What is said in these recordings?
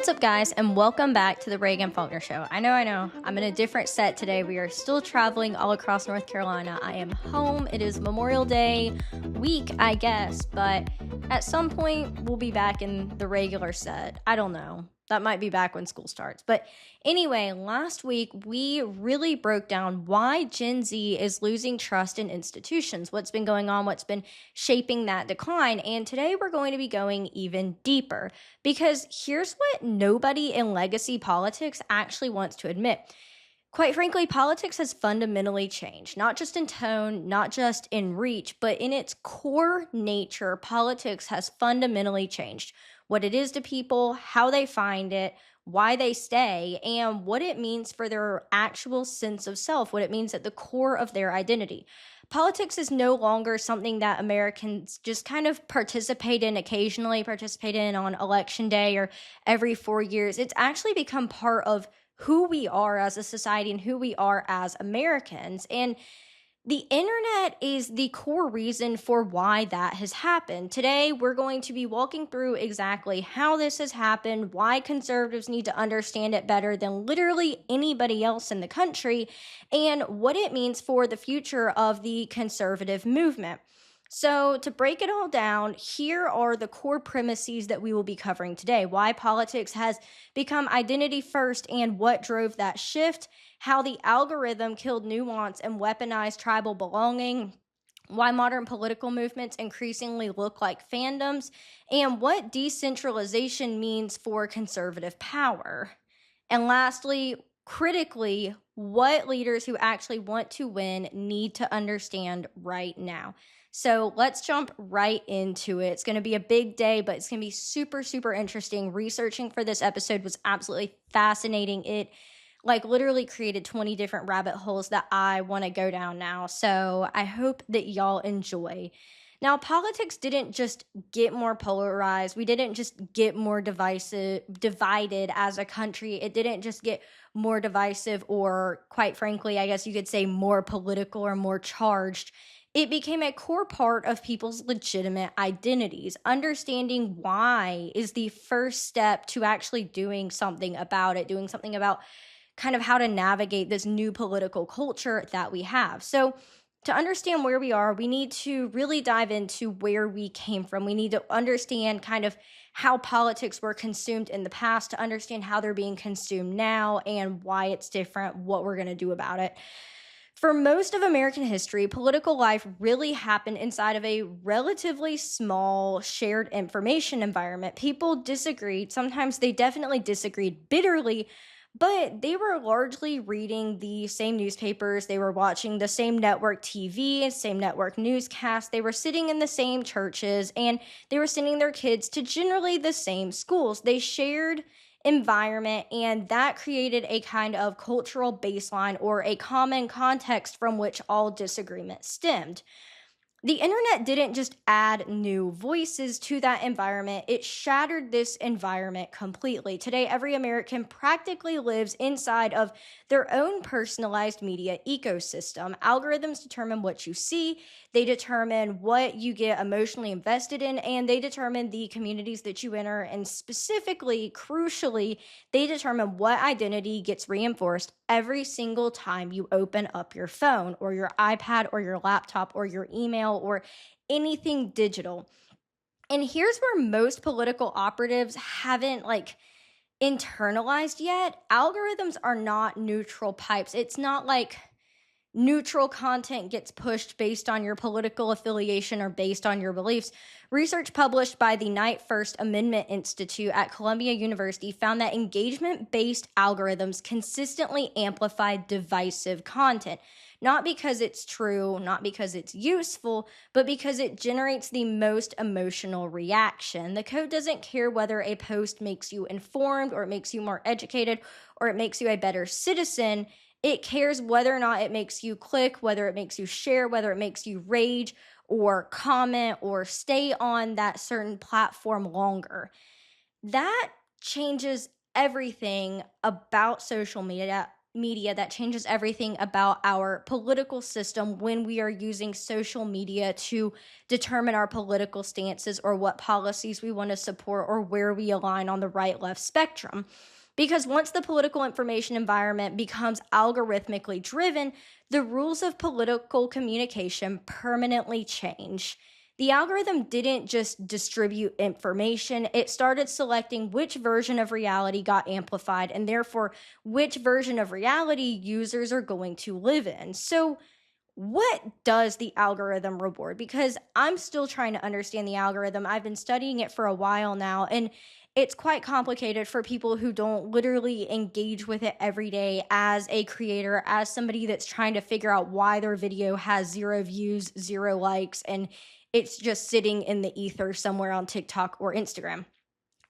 What's up, guys, and welcome back to the Reagan Faulkner Show. I know, I'm in a different set today. We are still traveling all across North Carolina. I am home. It is Memorial Day week, I guess, but at some point we'll be back in the regular set. I don't know. That might be back when school starts. But anyway, last week we really broke down why Gen Z is losing trust in institutions, what's been going on, what's been shaping that decline. And today we're going to be going even deeper because here's what nobody in legacy politics actually wants to admit. Quite frankly, politics has fundamentally changed, not just in tone, not just in reach, but in its core nature, politics has fundamentally changed. What it is to people, how they find it, why they stay, and what it means for their actual sense of self, what it means at the core of their identity. Politics is no longer something that Americans just kind of occasionally participate in on election day or every 4 years. It's actually become part of who we are as a society and who we are as Americans. And the internet is the core reason for why that has happened. Today, we're going to be walking through exactly how this has happened, why conservatives need to understand it better than literally anybody else in the country, and what it means for the future of the conservative movement. So to break it all down, here are the core premises that we will be covering today. Why politics has become identity first and what drove that shift, how the algorithm killed nuance and weaponized tribal belonging, why modern political movements increasingly look like fandoms, and what decentralization means for conservative power. And lastly, critically, what leaders who actually want to win need to understand right now. So let's jump right into it. It's going to be a big day, but it's going to be super, super interesting. Researching for this episode was absolutely fascinating. It literally created 20 different rabbit holes that I want to go down now. So I hope that y'all enjoy. Now, politics didn't just get more polarized. We didn't just get more divided as a country. It didn't just get more divisive or, quite frankly, I guess you could say more political or more charged. It became a core part of people's legitimate identities. Understanding why is the first step to actually doing something about it, doing something about kind of how to navigate this new political culture that we have. So to understand where we are, we need to really dive into where we came from. We need to understand kind of how politics were consumed in the past, to understand how they're being consumed now and why it's different, what we're going to do about it. For most of American history, political life really happened inside of a relatively small shared information environment. People disagreed. Sometimes they definitely disagreed bitterly, but they were largely reading the same newspapers. They were watching the same network TV, same network newscasts. They were sitting in the same churches, and they were sending their kids to generally the same schools. They shared environment, and that created a kind of cultural baseline or a common context from which all disagreement stemmed. The internet didn't just add new voices to that environment, it shattered this environment completely. Today, every American practically lives inside of their own personalized media ecosystem. Algorithms determine what you see, they determine what you get emotionally invested in, and they determine the communities that you enter, and specifically, crucially, they determine what identity gets reinforced every single time you open up your phone or your iPad or your laptop or your email or anything digital. And here's where most political operatives haven't internalized yet. Algorithms are not neutral pipes. It's not like neutral content gets pushed based on your political affiliation or based on your beliefs. Research published by the Knight First Amendment Institute at Columbia University found that engagement-based algorithms consistently amplify divisive content. Not because it's true, not because it's useful, but because it generates the most emotional reaction. The code doesn't care whether a post makes you informed or it makes you more educated or it makes you a better citizen. It cares whether or not it makes you click, whether it makes you share, whether it makes you rage or comment or stay on that certain platform longer. That changes everything about social media media that changes everything about our political system when we are using social media to determine our political stances or what policies we want to support or where we align on the right left spectrum. Because once the political information environment becomes algorithmically driven, the rules of political communication permanently change. The algorithm didn't just distribute information, it started selecting which version of reality got amplified and therefore which version of reality users are going to live in. So, what does the algorithm reward? Because I'm still trying to understand the algorithm. I've been studying it for a while now, and it's quite complicated for people who don't literally engage with it every day as a creator, as somebody that's trying to figure out why their video has 0 views, 0 likes, and it's just sitting in the ether somewhere on TikTok or Instagram.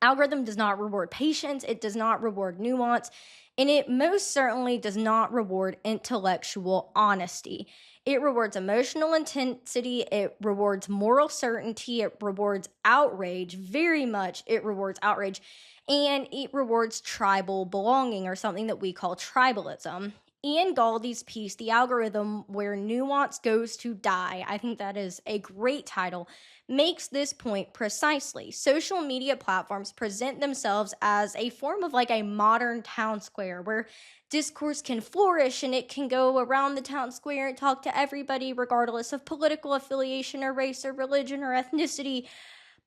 Algorithm does not reward patience, it does not reward nuance, and it most certainly does not reward intellectual honesty. It rewards emotional intensity, it rewards moral certainty, it rewards outrage, very much it rewards outrage, and it rewards tribal belonging, or something that we call tribalism. Ian Galdi's piece, The Algorithm Where Nuance Goes to Die, I think that is a great title, makes this point precisely. Social media platforms present themselves as a form of like a modern town square where discourse can flourish and it can go around the town square and talk to everybody regardless of political affiliation or race or religion or ethnicity.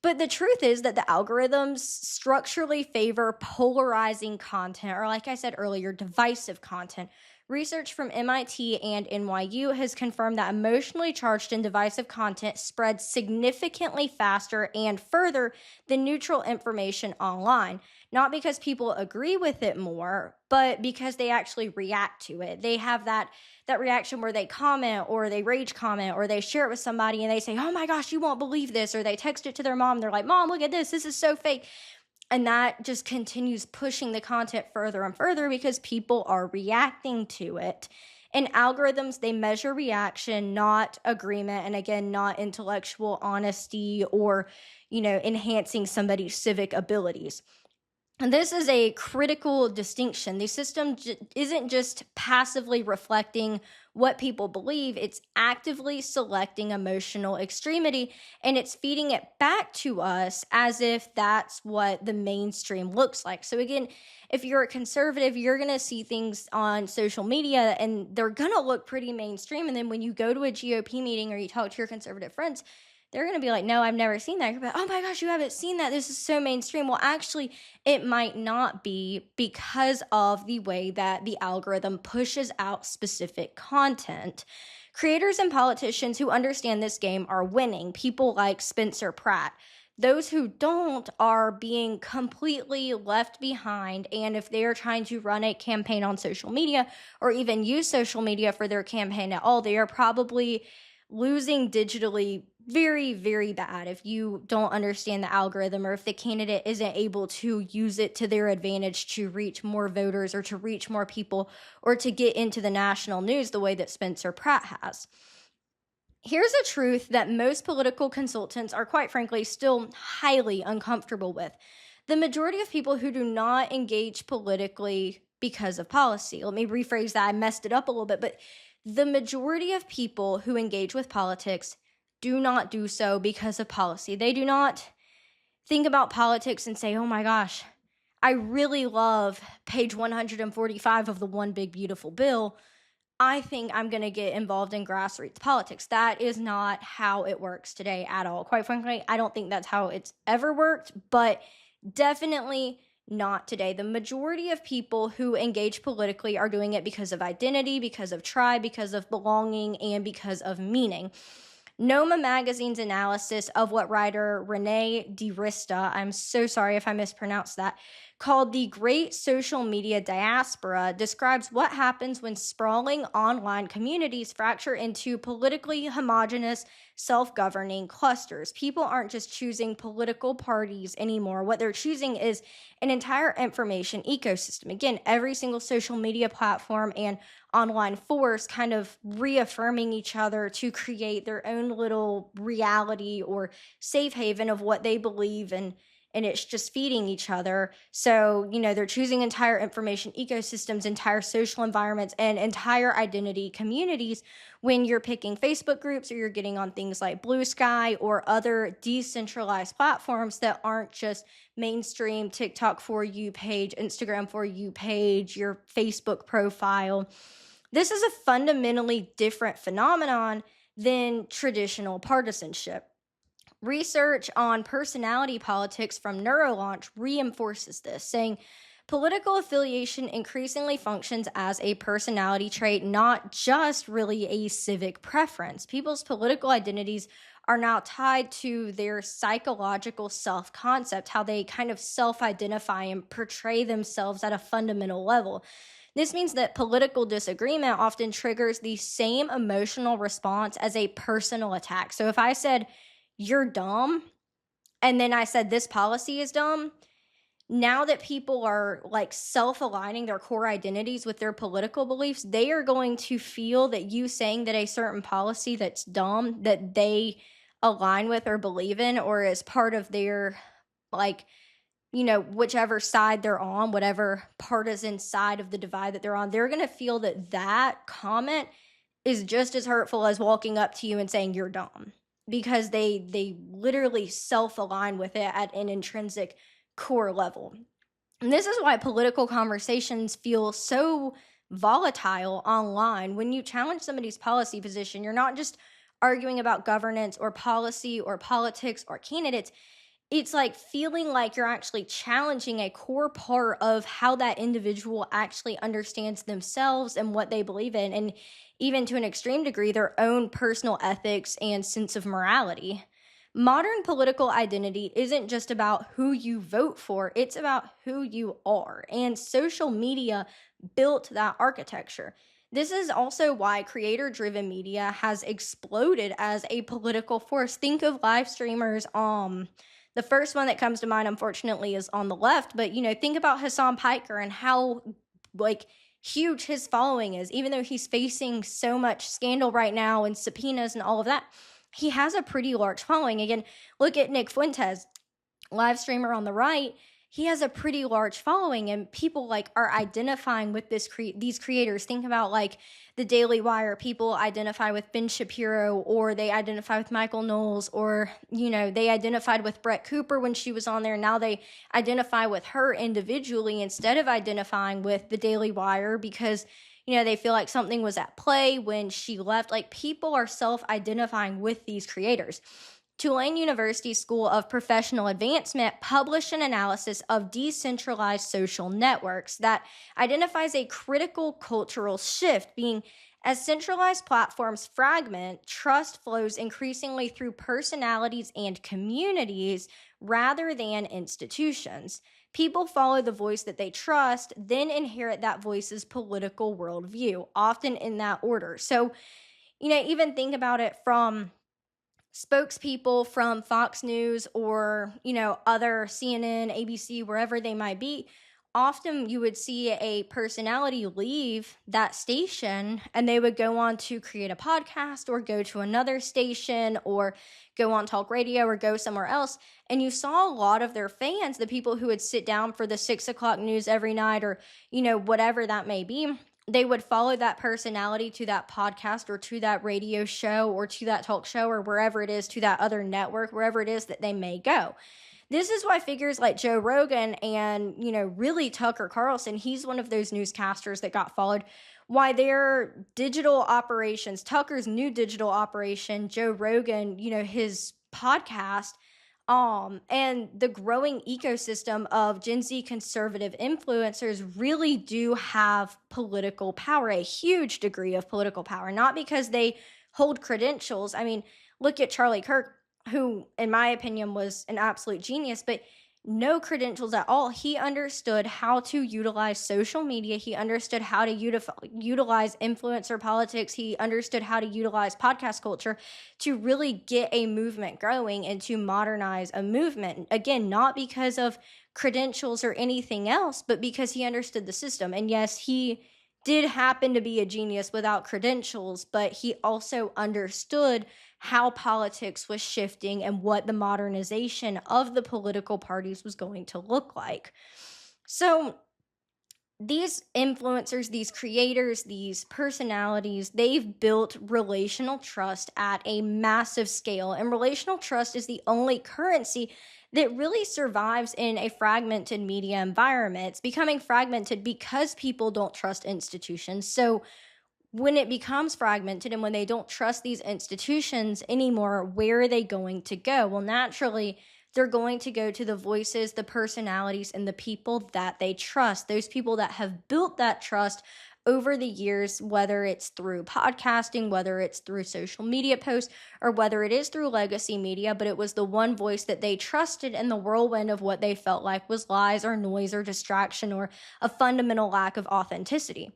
But the truth is that the algorithms structurally favor polarizing content, or like I said earlier, divisive content. Research from MIT and NYU has confirmed that emotionally charged and divisive content spreads significantly faster and further than neutral information online. Not because people agree with it more, but because they actually react to it. They have that reaction where they comment or they rage comment or they share it with somebody and they say, "Oh my gosh, you won't believe this," or they text it to their mom. They're like, "Mom, look at this. This is so fake." And that just continues pushing the content further and further because people are reacting to it. And algorithms, they measure reaction, not agreement, and again, not intellectual honesty or, enhancing somebody's civic abilities. And this is a critical distinction. The system isn't just passively reflecting what people believe, it's actively selecting emotional extremity and it's feeding it back to us as if that's what the mainstream looks like. So, again, if you're a conservative, you're going to see things on social media and they're going to look pretty mainstream. And then when you go to a GOP meeting or you talk to your conservative friends, they're going to be like, "No, I've never seen that." You're like, "Oh my gosh, you haven't seen that. This is so mainstream." Well, actually, it might not be because of the way that the algorithm pushes out specific content. Creators and politicians who understand this game are winning. People like Spencer Pratt. Those who don't are being completely left behind. And if they are trying to run a campaign on social media or even use social media for their campaign at all, they are probably losing digitally very, very bad if you don't understand the algorithm or if the candidate isn't able to use it to their advantage to reach more voters or to reach more people or to get into the national news the way that Spencer Pratt has. Here's a truth that most political consultants are, quite frankly, still highly uncomfortable with. The majority of people who do not engage politically because of policy, let me rephrase that, I messed it up a little bit, but the majority of people who engage with politics do not do so because of policy. They do not think about politics and say, "Oh my gosh, I really love page 145 of the One Big Beautiful Bill. I think I'm going to get involved in grassroots politics." That is not how it works today at all. Quite frankly, I don't think that's how it's ever worked, but definitely not today. The majority of people who engage politically are doing it because of identity, because of tribe, because of belonging, and because of meaning. Noma Magazine's analysis of what writer Renee DiRista, I'm so sorry if I mispronounced that, called the Great Social Media Diaspora describes what happens when sprawling online communities fracture into politically homogenous, self-governing clusters. People aren't just choosing political parties anymore. What they're choosing is an entire information ecosystem. Again, every single social media platform and online force kind of reaffirming each other to create their own little reality or safe haven of what they believe and it's just feeding each other. So, they're choosing entire information ecosystems, entire social environments, and entire identity communities when you're picking Facebook groups or you're getting on things like Blue Sky or other decentralized platforms that aren't just mainstream TikTok for you page, Instagram for you page, your Facebook profile. This is a fundamentally different phenomenon than traditional partisanship. Research on personality politics from Neurolaunch reinforces this, saying political affiliation increasingly functions as a personality trait, not just really a civic preference. People's political identities are now tied to their psychological self-concept, how they kind of self-identify and portray themselves at a fundamental level. This means that political disagreement often triggers the same emotional response as a personal attack. So if I said, "You're dumb," and then I said, "This policy is dumb," now that people are like self-aligning their core identities with their political beliefs, they are going to feel that you saying that a certain policy that's dumb, that they align with or believe in, or is part of their, like, whichever side they're on, whatever partisan side of the divide that they're on, they're going to feel that that comment is just as hurtful as walking up to you and saying you're dumb, because they literally self-align with it at an intrinsic core level. And this is why political conversations feel so volatile online. When you challenge somebody's policy position, you're not just arguing about governance or policy or politics or candidates. It's like feeling like you're actually challenging a core part of how that individual actually understands themselves and what they believe in, and even to an extreme degree, their own personal ethics and sense of morality. Modern political identity isn't just about who you vote for, it's about who you are. And social media built that architecture. This is also why creator-driven media has exploded as a political force. Think of live streamers. The first one that comes to mind, unfortunately, is on the left. But, think about Hassan Piker and how, huge his following is. Even though he's facing so much scandal right now and subpoenas and all of that, he has a pretty large following. Again, look at Nick Fuentes, live streamer on the right. He has a pretty large following, and people are identifying with these creators. Think about the Daily Wire. People identify with Ben Shapiro, or they identify with Michael Knowles, or they identified with Brett Cooper when she was on there. Now they identify with her individually instead of identifying with the Daily Wire, because they feel like something was at play when she left. People are self-identifying with these creators. Tulane University School of Professional Advancement published an analysis of decentralized social networks that identifies a critical cultural shift, being as centralized platforms fragment, trust flows increasingly through personalities and communities rather than institutions. People follow the voice that they trust, then inherit that voice's political worldview, often in that order. So, even think about it from spokespeople from Fox News or, other CNN, ABC, wherever they might be. Often you would see a personality leave that station and they would go on to create a podcast or go to another station or go on talk radio or go somewhere else. And you saw a lot of their fans, the people who would sit down for the 6 o'clock news every night or, whatever that may be, they would follow that personality to that podcast or to that radio show or to that talk show or wherever it is, to that other network, wherever it is that they may go. This is why figures like Joe Rogan and, really Tucker Carlson, he's one of those newscasters that got followed, why their digital operations, Tucker's new digital operation, Joe Rogan, his podcast, and the growing ecosystem of Gen Z conservative influencers really do have political power, a huge degree of political power, not because they hold credentials. I mean, look at Charlie Kirk, who, in my opinion, was an absolute genius, but no credentials at all. He understood how to utilize social media. He understood how to utilize influencer politics. He understood how to utilize podcast culture to really get a movement growing and to modernize a movement. Again, not because of credentials or anything else, but because he understood the system. And yes, he did happen to be a genius without credentials, but he also understood how politics was shifting and what the modernization of the political parties was going to look like. So these influencers, these creators, these personalities, they've built relational trust at a massive scale. And relational trust is the only currency that really survives in a fragmented media environment. It's becoming fragmented because people don't trust institutions. So when it becomes fragmented and when they don't trust these institutions anymore, where are they going to go? Well, naturally, they're going to go to the voices, the personalities, and the people that they trust, those people that have built that trust over the years, whether it's through podcasting, whether it's through social media posts, or whether it is through legacy media, but it was the one voice that they trusted in the whirlwind of what they felt like was lies or noise or distraction or a fundamental lack of authenticity.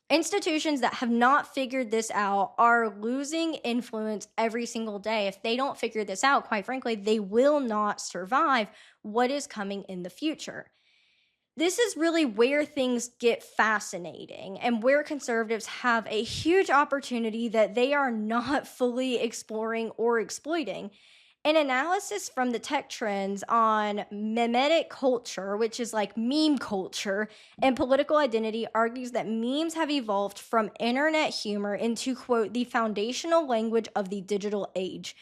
Institutions that have not figured this out are losing influence every single day. If they don't figure this out, quite frankly, they will not survive what is coming in the future. This is really where things get fascinating and where conservatives have a huge opportunity that they are not fully exploring or exploiting. An analysis from the tech trends on memetic culture, which is like meme culture, and political identity argues that memes have evolved from internet humor into, quote, the foundational language of the digital age.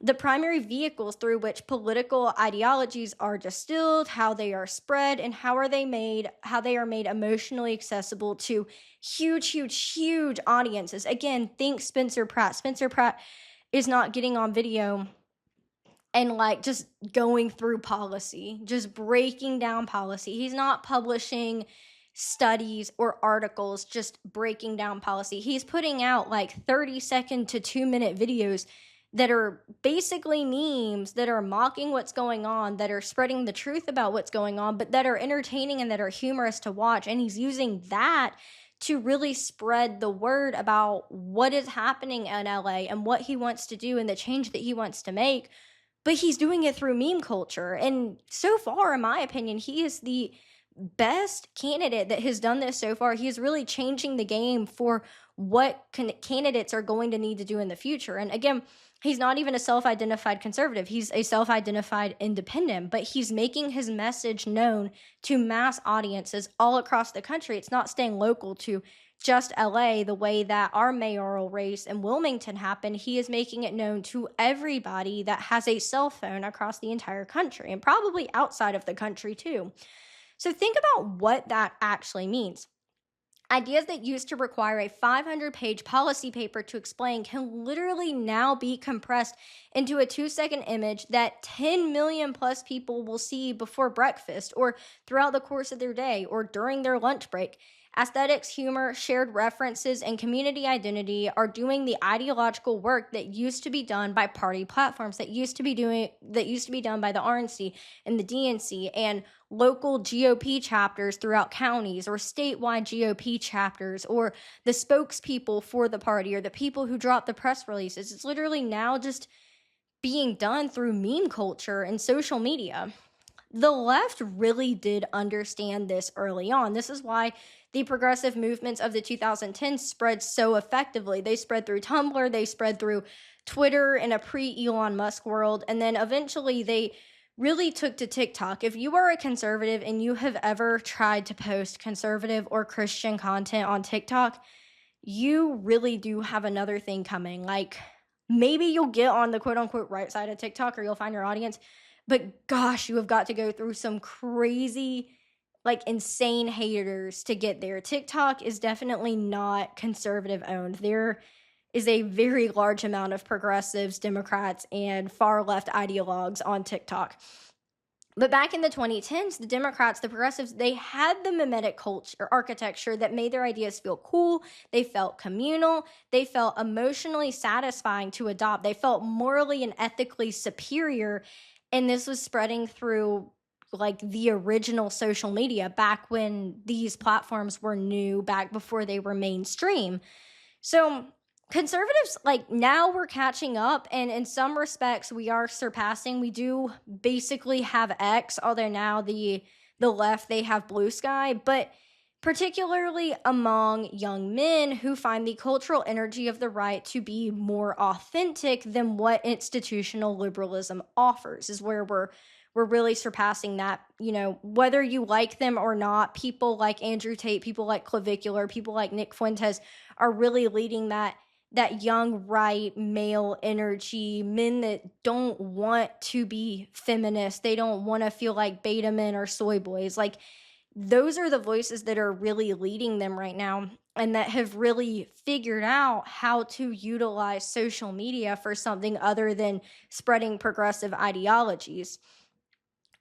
The primary vehicles through which political ideologies are distilled, how they are spread, and how they are made emotionally accessible to huge audiences. Again, think Spencer Pratt. Spencer Pratt is not getting on video and like just going through policy, just breaking down policy. He's not publishing studies or articles, just breaking down policy. He's putting out like 30-second to 2-minute videos that are basically memes that are mocking what's going on, that are spreading the truth about what's going on, but that are entertaining and that are humorous to watch. And he's using that to really spread the word about what is happening in LA and what he wants to do and the change that he wants to make. But he's doing it through meme culture. And so far, in my opinion, he is the best candidate that has done this so far. He is really changing the game for what candidates are going to need to do in the future. And again, he's not even a self-identified conservative. He's a self-identified independent, but he's making his message known to mass audiences all across the country. It's not staying local to just LA the way that our mayoral race in Wilmington happened. He is making it known to everybody that has a cell phone across the entire country and probably outside of the country too. So think about what that actually means. Ideas that used to require a 500-page policy paper to explain can literally now be compressed into a 2-second image that 10 million plus people will see before breakfast or throughout the course of their day or during their lunch break. Aesthetics, humor, shared references, and community identity are doing the ideological work that used to be done by party platforms, that used to be done by the RNC and the DNC and local GOP chapters throughout counties or statewide GOP chapters or the spokespeople for the party or the people who drop the press releases. It's literally now just being done through meme culture and social media. The left really did understand this early on. This is why the progressive movements of the 2010s spread so effectively. They spread through Tumblr, they spread through Twitter in a pre-Elon Musk world, and then eventually they really took to TikTok. If you are a conservative and you have ever tried to post conservative or Christian content on TikTok, you really do have another thing coming. Like, maybe you'll get on the quote-unquote right side of TikTok or you'll find your audience, but gosh, you have got to go through some crazy, like insane haters to get there. TikTok is definitely not conservative owned. There is a very large amount of progressives, Democrats, and far left ideologues on TikTok. But back in the 2010s, the Democrats, the progressives, they had the mimetic culture or architecture that made their ideas feel cool. They felt communal. They felt emotionally satisfying to adopt. They felt morally and ethically superior. And this was spreading through like the original social media back when these platforms were new, back before they were mainstream. So conservatives, like now we're catching up, and in some respects we are surpassing. We do basically have X, although now the left, they have blue sky, but particularly among young men who find the cultural energy of the right to be more authentic than what institutional liberalism offers, is where we're really surpassing that. Whether you like them or not, people like Andrew Tate, people like Clavicular, people like Nick Fuentes are really leading that young right male energy, men that don't want to be feminist, they don't want to feel like beta men or soy boys. Like, those are the voices that are really leading them right now, and that have really figured out how to utilize social media for something other than spreading progressive ideologies.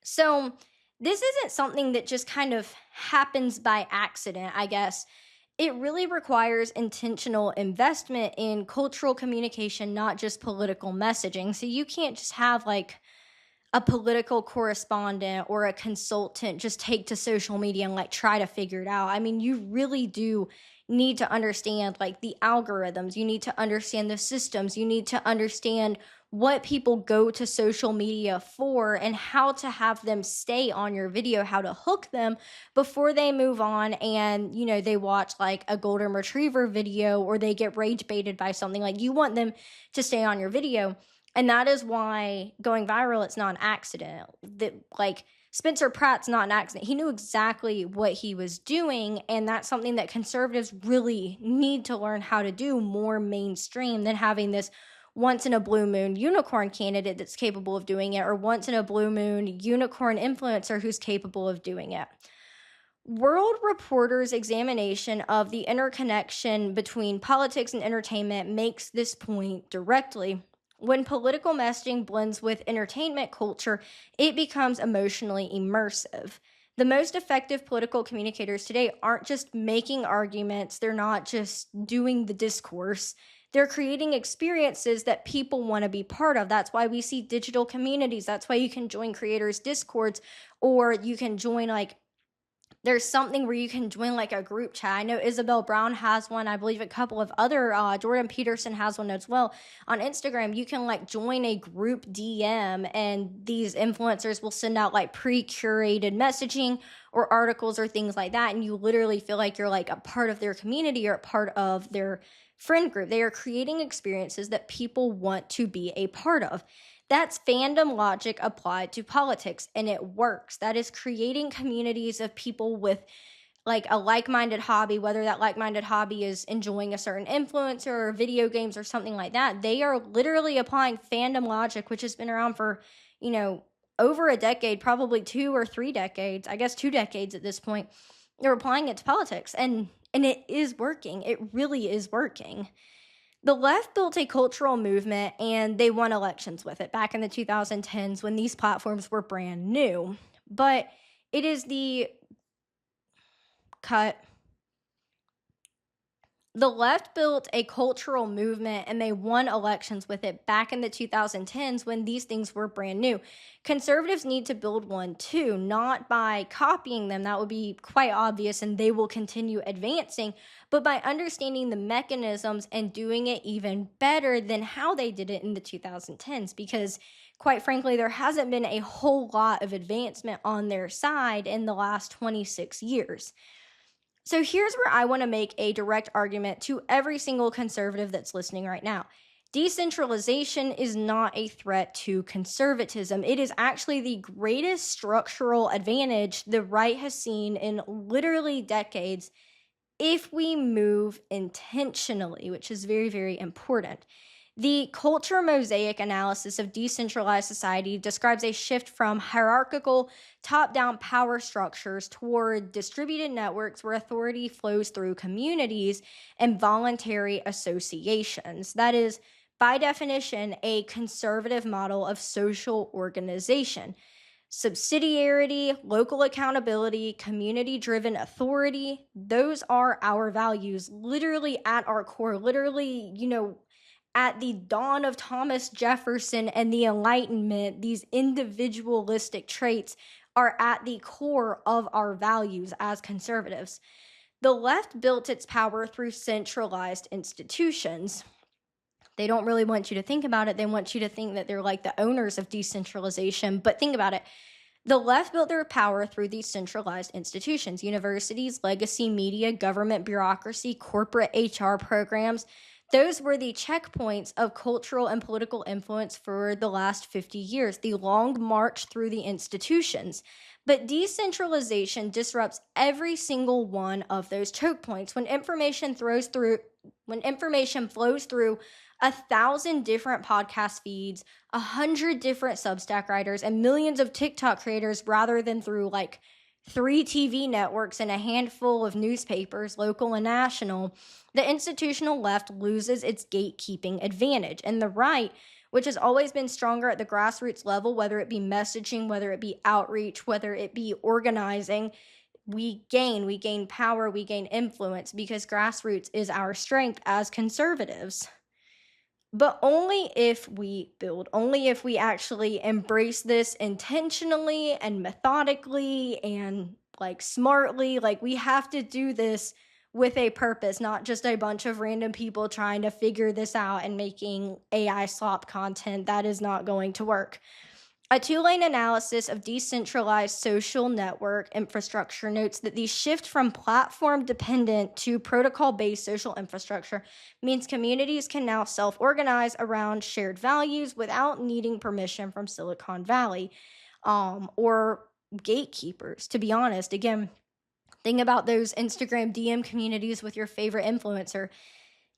So this isn't something that just kind of happens by accident, I guess. It really requires intentional investment in cultural communication, not just political messaging. So you can't just have like a political correspondent or a consultant just take to social media and like try to figure it out. I mean, you really do need to understand like the algorithms. You need to understand the systems. You need to understand what people go to social media for and how to have them stay on your video, how to hook them before they move on and, they watch like a golden retriever video or they get rage baited by something. Like, you want them to stay on your video. And that is why going viral, it's not an accident. That, like, Spencer Pratt's not an accident. He knew exactly what he was doing, and that's something that conservatives really need to learn how to do more mainstream than having this once in a blue moon unicorn candidate that's capable of doing it, or once in a blue moon unicorn influencer who's capable of doing it. World Reporter's examination of the interconnection between politics and entertainment makes this point directly. When political messaging blends with entertainment culture, it becomes emotionally immersive. The most effective political communicators today aren't just making arguments, they're not just doing the discourse. They're creating experiences that people want to be part of. That's why we see digital communities. That's why you can join creators' discords, or you can join there's something where you can join like a group chat. I know Isabel Brown has one. I believe a couple of other, Jordan Peterson has one as well. On Instagram, you can like join a group DM, and these influencers will send out like pre-curated messaging or articles or things like that. And you literally feel like you're like a part of their community or a part of their friend group. They are creating experiences that people want to be a part of. That's fandom logic applied to politics, and it works. That is creating communities of people with like a like-minded hobby, whether that like-minded hobby is enjoying a certain influencer or video games or something like that. They are literally applying fandom logic, which has been around for, over a decade, probably 2 or 3 decades, I guess 2 decades at this point. They're applying it to politics, and it is working. It really is working. The left built a cultural movement, and they won elections with it back in the 2010s when these platforms were brand new. But it is the left built a cultural movement, and they won elections with it back in the 2010s when these things were brand new. Conservatives need to build one too, not by copying them. That would be quite obvious, and they will continue advancing, but by understanding the mechanisms and doing it even better than how they did it in the 2010s, because quite frankly, there hasn't been a whole lot of advancement on their side in the last 26 years. So here's where I want to make a direct argument to every single conservative that's listening right now. Decentralization is not a threat to conservatism. It is actually the greatest structural advantage the right has seen in literally decades if we move intentionally, which is very, very important. The culture mosaic analysis of decentralized society describes a shift from hierarchical, top-down power structures toward distributed networks where authority flows through communities and voluntary associations. That is, by definition, a conservative model of social organization. Subsidiarity, local accountability, community-driven authority, those are our values, literally at our core, literally, at the dawn of Thomas Jefferson and the Enlightenment, these individualistic traits are at the core of our values as conservatives. The left built its power through centralized institutions. They don't really want you to think about it. They want you to think that they're like the owners of decentralization. But think about it. The left built their power through these centralized institutions: universities, legacy media, government bureaucracy, corporate HR programs. Those were the checkpoints of cultural and political influence for the last 50 years, the long march through the institutions. But decentralization disrupts every single one of those choke points. When information flows through 1,000 different podcast feeds, 100 different Substack writers, and millions of TikTok creators, rather than through like 3 TV networks and a handful of newspapers, local and national, the institutional left loses its gatekeeping advantage. And the right, which has always been stronger at the grassroots level, whether it be messaging, whether it be outreach, whether it be organizing, we gain power, we gain influence, because grassroots is our strength as conservatives. But only if we build, only if we actually embrace this intentionally and methodically and like smartly. Like, we have to do this with a purpose, not just a bunch of random people trying to figure this out and making AI slop content. That is not going to work. A 2-lane analysis of decentralized social network infrastructure notes that the shift from platform-dependent to protocol-based social infrastructure means communities can now self-organize around shared values without needing permission from Silicon Valley or gatekeepers. To be honest, again, think about those Instagram DM communities with your favorite influencer.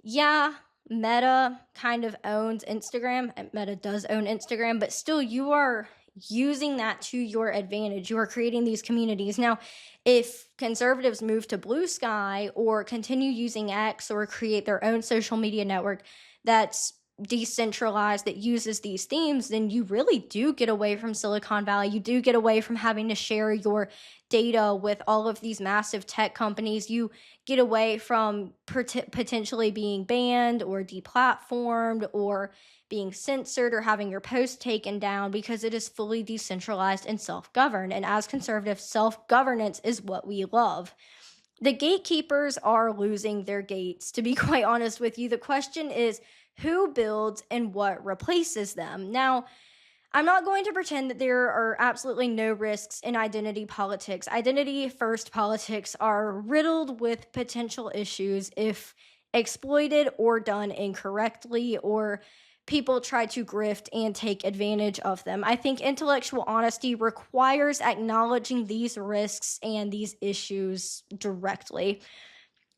Yeah, Meta kind of owns Instagram, and Meta does own Instagram, but still, you are using that to your advantage. You are creating these communities. Now, if conservatives move to Blue Sky or continue using X or create their own social media network that's decentralized, that uses these themes, then you really do get away from Silicon Valley. You do get away from having to share your data with all of these massive tech companies. You get away from potentially being banned or deplatformed or being censored or having your post taken down, because it is fully decentralized and self-governed. And as conservatives, self-governance is what we love. The gatekeepers are losing their gates, to be quite honest with you. The question is, who builds and what replaces them? Now, I'm not going to pretend that there are absolutely no risks in identity politics. Identity first politics are riddled with potential issues if exploited or done incorrectly, or people try to grift and take advantage of them. I think intellectual honesty requires acknowledging these risks and these issues directly.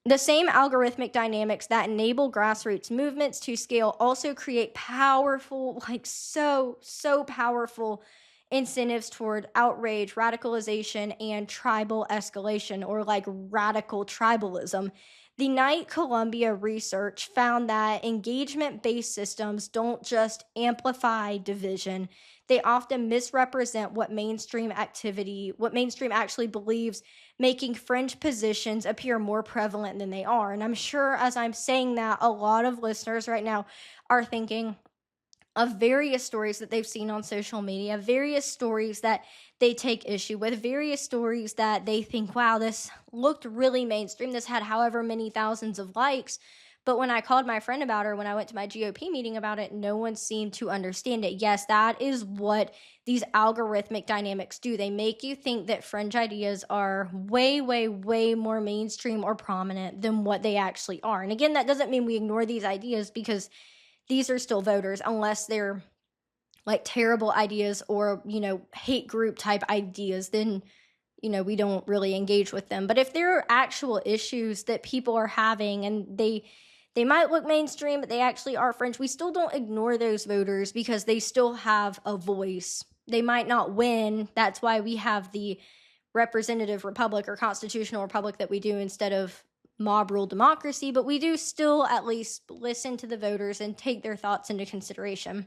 The same algorithmic dynamics that enable grassroots movements to scale also create powerful, like so powerful incentives toward outrage, radicalization, and tribal escalation, or like radical tribalism. The Knight Columbia research found that engagement-based systems don't just amplify division, they often misrepresent what mainstream actually believes, making fringe positions appear more prevalent than they are. And I'm sure as I'm saying that, a lot of listeners right now are thinking of various stories that they've seen on social media, various stories that they take issue with, various stories that they think, wow, this looked really mainstream. This had however many thousands of likes. But when I called my friend about her, when I went to my GOP meeting about it, no one seemed to understand it. Yes, that is what these algorithmic dynamics do. They make you think that fringe ideas are way more mainstream or prominent than what they actually are. And again, that doesn't mean we ignore these ideas, because these are still voters, unless they're like terrible ideas or, hate group type ideas, then, we don't really engage with them. But if there are actual issues that people are having and they might look mainstream, but they actually are fringe, we still don't ignore those voters, because they still have a voice. They might not win. That's why we have the representative republic or constitutional republic that we do instead of mob rule democracy, but we do still at least listen to the voters and take their thoughts into consideration.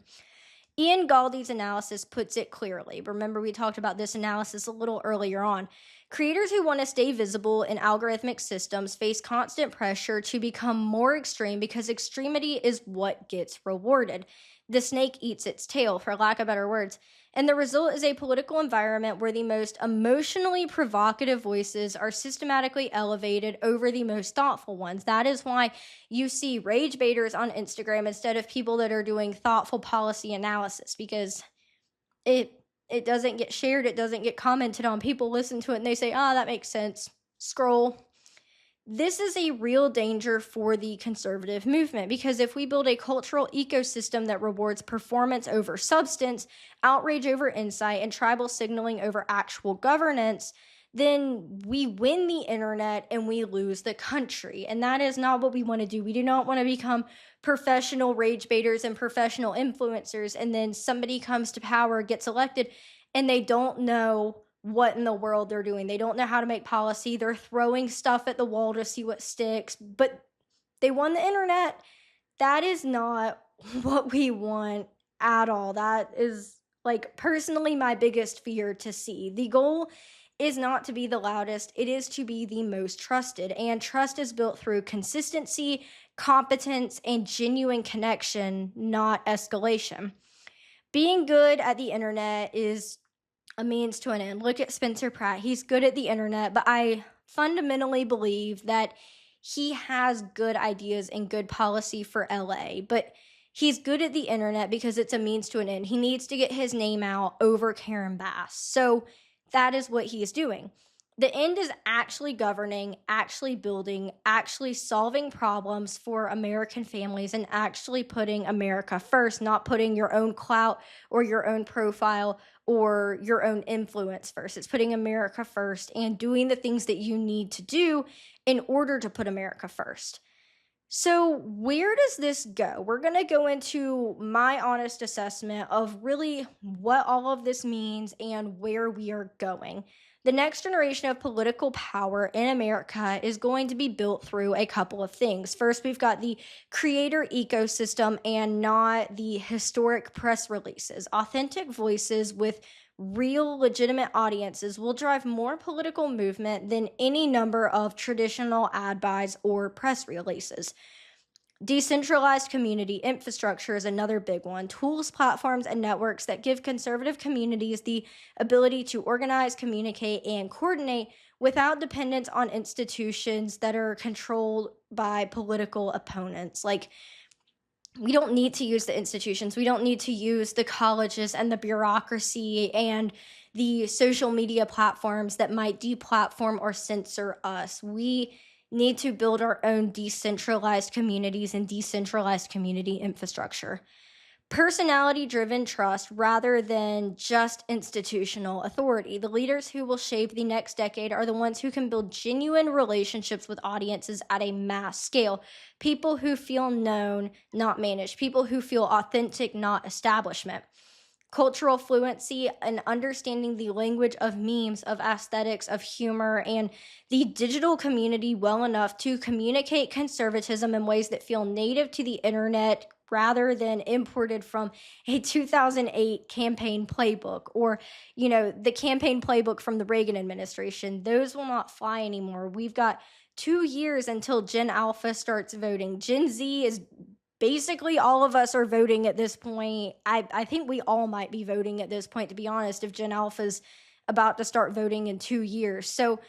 Ian Galdi's analysis puts it clearly. Remember, we talked about this analysis a little earlier on. Creators who want to stay visible in algorithmic systems face constant pressure to become more extreme, because extremity is what gets rewarded. The snake eats its tail, for lack of better words. And the result is a political environment where the most emotionally provocative voices are systematically elevated over the most thoughtful ones. That is why you see rage baiters on Instagram instead of people that are doing thoughtful policy analysis, because it It doesn't get shared. It doesn't get commented on. People listen to it and they say, oh, that makes sense. Scroll. This is a real danger for the conservative movement, because if we build a cultural ecosystem that rewards performance over substance, outrage over insight, and tribal signaling over actual governance, then we win the internet and we lose the country. And that is not what we want to do. We do not want to become professional rage baiters and professional influencers, and then somebody comes to power, gets elected, and they don't know what in the world they're doing. They don't know how to make policy. They're throwing stuff at the wall to see what sticks, but they won the internet. That is not what we want at all. That is, like, personally my biggest fear to see. The goal is not to be the loudest. It is to be the most trusted. And trust is built through consistency, competence, and genuine connection, not escalation. Being good at the internet is a means to an end. Look at Spencer Pratt. He's good at the internet, but I fundamentally believe that he has good ideas and good policy for LA, but he's good at the internet because it's a means to an end. He needs to get his name out over Karen Bass. So that is what he is doing. The end is actually governing, actually building, actually solving problems for American families, and actually putting America first, not putting your own clout or your own profile or your own influence first. It's putting America first and doing the things that you need to do in order to put America first. So where does this go? We're going to go into my honest assessment of really what all of this means and where we are going. The next generation of political power in America is going to be built through a couple of things. First, we've got the creator ecosystem and not the historic press releases. Authentic voices with real legitimate audiences will drive more political movement than any number of traditional ad buys or press releases. Decentralized community infrastructure is another big one. Tools, platforms, and networks that give conservative communities the ability to organize, communicate, and coordinate without dependence on institutions that are controlled by political opponents. Like, we don't need to use the institutions. We don't need to use the colleges and the bureaucracy and the social media platforms that might deplatform or censor us. We need to build our own decentralized communities and decentralized community infrastructure. Personality-driven trust rather than just institutional authority. The leaders who will shape the next decade are the ones who can build genuine relationships with audiences at a mass scale. People who feel known, not managed. People who feel authentic, not establishment. Cultural fluency and understanding the language of memes, of aesthetics, of humor, and the digital community well enough to communicate conservatism in ways that feel native to the internet rather than imported from a 2008 campaign playbook or, the campaign playbook from the Reagan administration. Those will not fly anymore. We've got 2 years until Gen Alpha starts voting. Gen Z is basically all of us are voting at this point. I think we all might be voting at this point, to be honest, if Gen Alpha's about to start voting in 2 years. So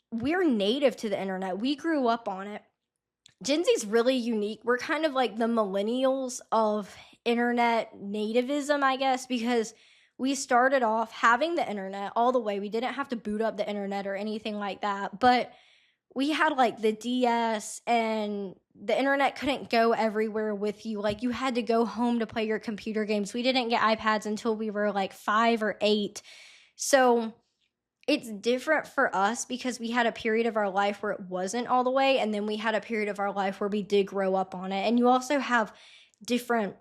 we're native to the internet. We grew up on it. Gen Z's really unique. We're kind of like the millennials of internet nativism, I guess, because we started off having the internet all the way. We didn't have to boot up the internet or anything like that, but we had like the DS, and the internet couldn't go everywhere with you. Like, you had to go home to play your computer games. We didn't get iPads until we were like 5 or 8. So it's different for us because we had a period of our life where it wasn't all the way, and then we had a period of our life where we did grow up on it. And you also have different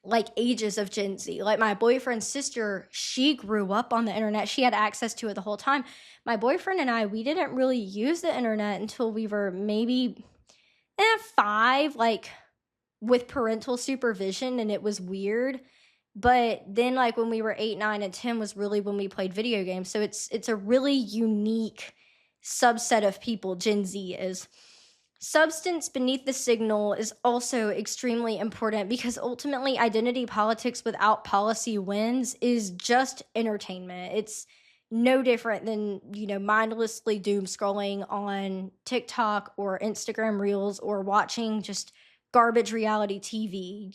like ages of Gen Z. Like, my boyfriend's sister, she grew up on the internet. She had access to it the whole time. My boyfriend and I, we didn't really use the internet until we were maybe 5, like with parental supervision, and it was weird. But then like when we were 8, 9, and 10 was really when we played video games. So it's a really unique subset of people, Gen Z is. Substance beneath the signal is also extremely important because ultimately identity politics without policy wins is just entertainment. It's no different than, mindlessly doom scrolling on TikTok or Instagram Reels or watching just garbage reality TV.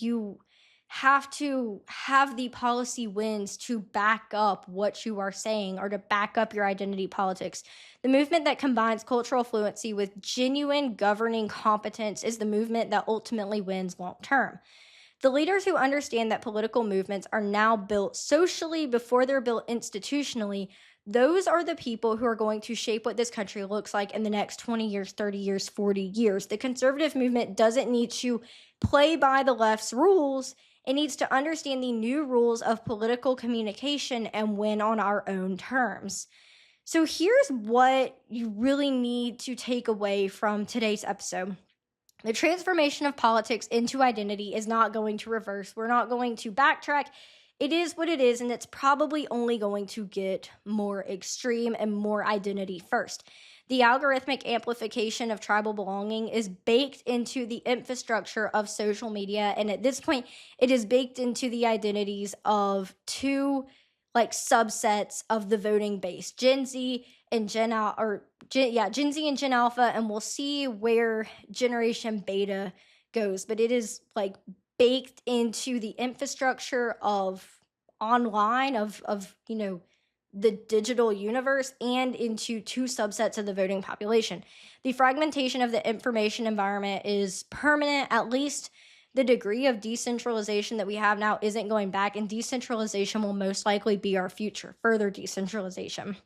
have to have the policy wins to back up what you are saying or to back up your identity politics. The movement that combines cultural fluency with genuine governing competence is the movement that ultimately wins long term. The leaders who understand that political movements are now built socially before they're built institutionally, those are the people who are going to shape what this country looks like in the next 20 years, 30 years, 40 years. The conservative movement doesn't need to play by the left's rules. It needs to understand the new rules of political communication and win on our own terms. So here's what you really need to take away from today's episode. The transformation of politics into identity is not going to reverse. We're not going to backtrack. It is what it is, and it's probably only going to get more extreme and more identity first. The algorithmic amplification of tribal belonging is baked into the infrastructure of social media, and at this point, it is baked into the identities of two subsets of the voting base, Gen Z and Gen Z and Gen Alpha, and we'll see where Generation Beta goes. But it is baked into the infrastructure of online of the digital universe and into two subsets of the voting population. The fragmentation of the information environment is permanent. At least the degree of decentralization that we have now isn't going back, and decentralization will most likely be our future, further decentralization.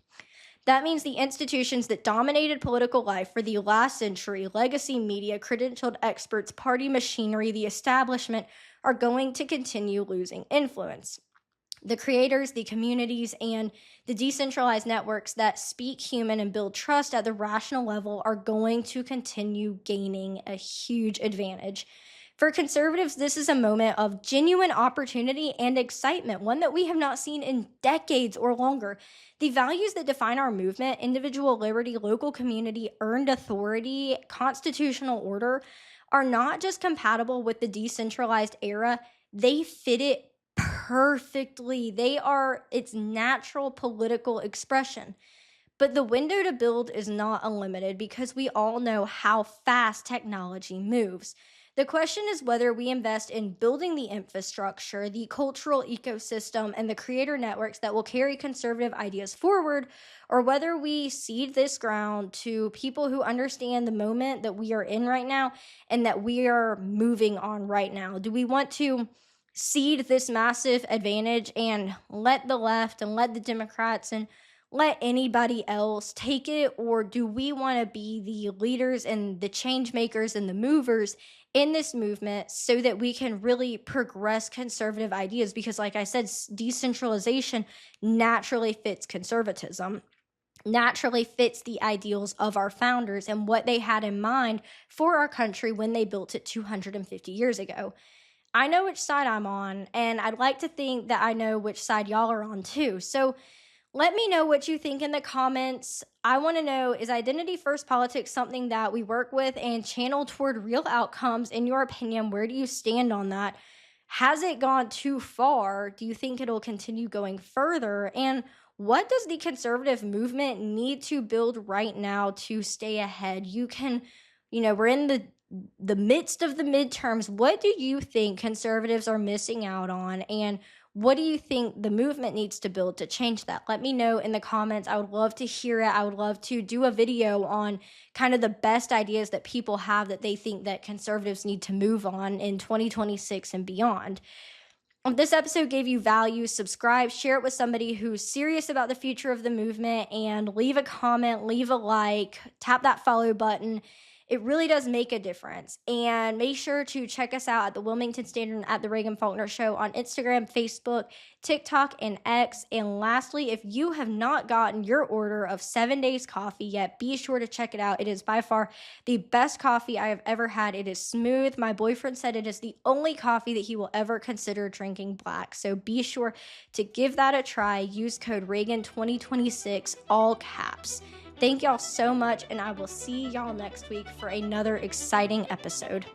That means the institutions that dominated political life for the last century, legacy media, credentialed experts, party machinery, the establishment, are going to continue losing influence. The creators, the communities, and the decentralized networks that speak human and build trust at the rational level are going to continue gaining a huge advantage. For conservatives, this is a moment of genuine opportunity and excitement, one that we have not seen in decades or longer. The values that define our movement, individual liberty, local community, earned authority, constitutional order, are not just compatible with the decentralized era, they fit it perfectly. They are its natural political expression. But the window to build is not unlimited because we all know how fast technology moves. The question is whether we invest in building the infrastructure, the cultural ecosystem, and the creator networks that will carry conservative ideas forward, or whether we cede this ground to people who understand the moment that we are in right now and that we are moving on right now. Do we want to cede this massive advantage and let the left and let the Democrats and let anybody else take it? Or do we want to be the leaders and the change makers and the movers in this movement so that we can really progress conservative ideas? Because like I said, decentralization naturally fits conservatism, naturally fits the ideals of our founders and what they had in mind for our country when they built it 250 years ago. I know which side I'm on, and I'd like to think that I know which side y'all are on too. So let me know what you think in the comments. I want to know, is identity first politics something that we work with and channel toward real outcomes? In your opinion, where do you stand on that? Has it gone too far? Do you think it'll continue going further? And what does the conservative movement need to build right now to stay ahead? We're in the midst of the midterms. What do you think conservatives are missing out on? And what do you think the movement needs to build to change that? Let me know in the comments. I would love to hear it. I would love to do a video on kind of the best ideas that people have that they think that conservatives need to move on in 2026 and beyond. If this episode gave you value, subscribe, share it with somebody who's serious about the future of the movement, and leave a comment, leave a like, tap that follow button. It really does make a difference. And make sure to check us out at the Wilmington Standard and at the Reagan Faulkner Show on Instagram, Facebook, TikTok, and X. And lastly, if you have not gotten your order of 7 Days Coffee yet, be sure to check it out. It is by far the best coffee I have ever had. It is smooth. My boyfriend said it is the only coffee that he will ever consider drinking black. So be sure to give that a try. Use code Reagan2026, all caps. Thank y'all so much, and I will see y'all next week for another exciting episode.